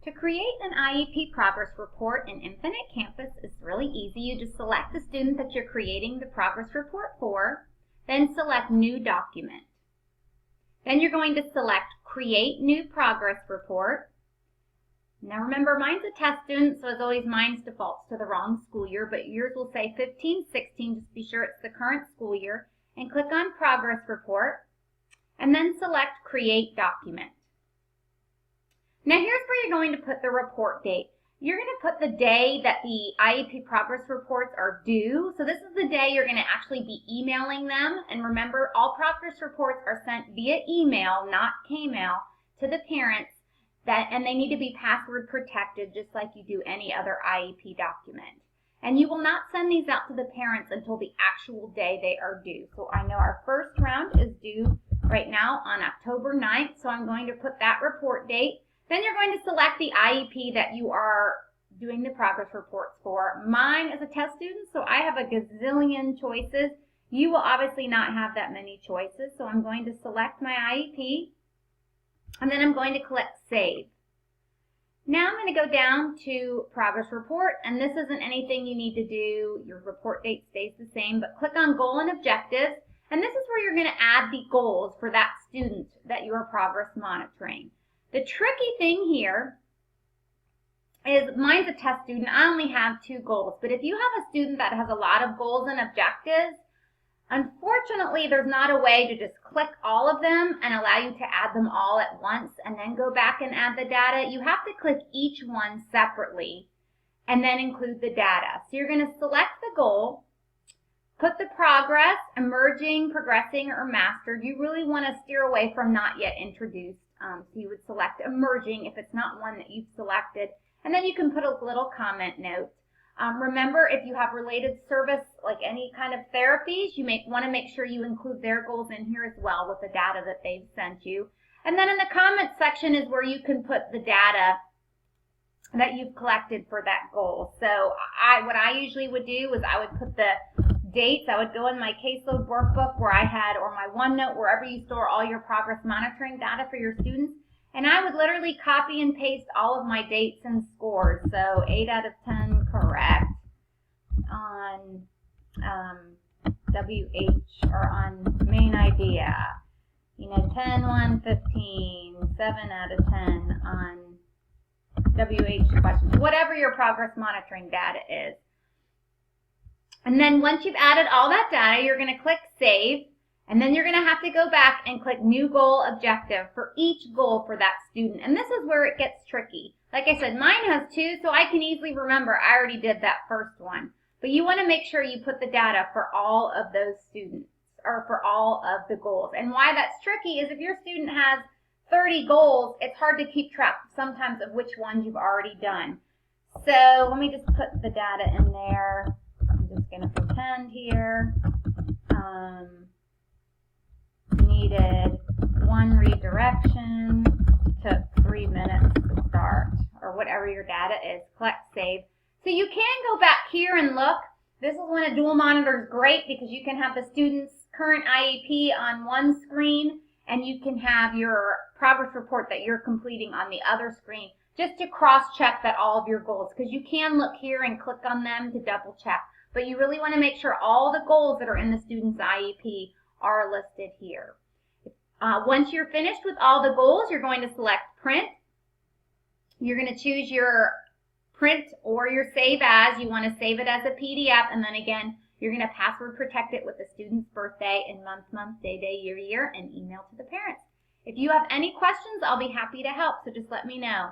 To create an IEP progress report in Infinite Campus is really easy. You just select the student that you're creating the progress report for, then select New Document. Then you're going to select Create New Progress Report. Now remember, mine's a test student, so as always, mine's defaults to the wrong school year, but yours will say 15-16. Just be sure it's the current school year, and click on Progress Report, and then select Create Document. Now here's where you're going to put the report date. You're going to put the day that the IEP progress reports are due. So this is the day you're going to actually be emailing them. And remember, all progress reports are sent via email, not K-mail, to the parents, and they need to be password protected just like you do any other IEP document. And you will not send these out to the parents until the actual day they are due. So I know our first round is due right now on October 9th, so I'm going to put that report date. Then you're going to select the IEP that you are doing the progress reports for. Mine is a test student, so I have a gazillion choices. You will obviously not have that many choices, so I'm going to select my IEP, and then I'm going to click Save. Now I'm going to go down to Progress Report, and this isn't anything you need to do. Your report date stays the same, but click on Goal and Objectives, and this is where you're going to add the goals for that student that you are progress monitoring. The tricky thing here is mine's a test student. I only have 2 goals, but if you have a student that has a lot of goals and objectives, unfortunately there's not a way to just click all of them and allow you to add them all at once and then go back and add the data. You have to click each one separately and then include the data. So you're going to select the goal, put the progress, emerging, progressing, or mastered. You really want to steer away from not yet introduced. So you would select emerging if it's not one that you've selected. And then you can put a little comment note. Remember, if you have related service, like any kind of therapies, you want to make sure you include their goals in here as well with the data that they've sent you. And then in the comment section is where you can put the data that you've collected for that goal. So what I usually would do is I would put the dates. I would go in my caseload workbook where I had, or my OneNote, wherever you store all your progress monitoring data for your students, and I would literally copy and paste all of my dates and scores. So 8 out of 10 correct on WH, or on main idea, 10, 1, 15, 7 out of 10 on WH questions, whatever your progress monitoring data is. And then once you've added all that data, you're going to click Save, and then you're going to have to go back and click New Goal Objective for each goal for that student. And this is where it gets tricky. Like I said, mine has 2, so I can easily remember I already did that first one. But you want to make sure you put the data for all of those students, or for all of the goals. And why that's tricky is if your student has 30 goals, it's hard to keep track sometimes of which ones you've already done. So let me just put the data in there. Just going to pretend here. Needed 1 redirection, took 3 minutes to start, or whatever your data is. Click Save. So you can go back here and look. This is when a dual monitor is great because you can have the student's current IEP on one screen and you can have your progress report that you're completing on the other screen, just to cross-check that all of your goals, because you can look here and click on them to double-check. But you really want to make sure all the goals that are in the student's IEP are listed here. Once you're finished with all the goals, you're going to select Print. You're going to choose your print or your save as. You want to save it as a PDF, and then again, you're going to password protect it with the student's birthday and month, day, year, and email to the parents. If you have any questions, I'll be happy to help, so just let me know.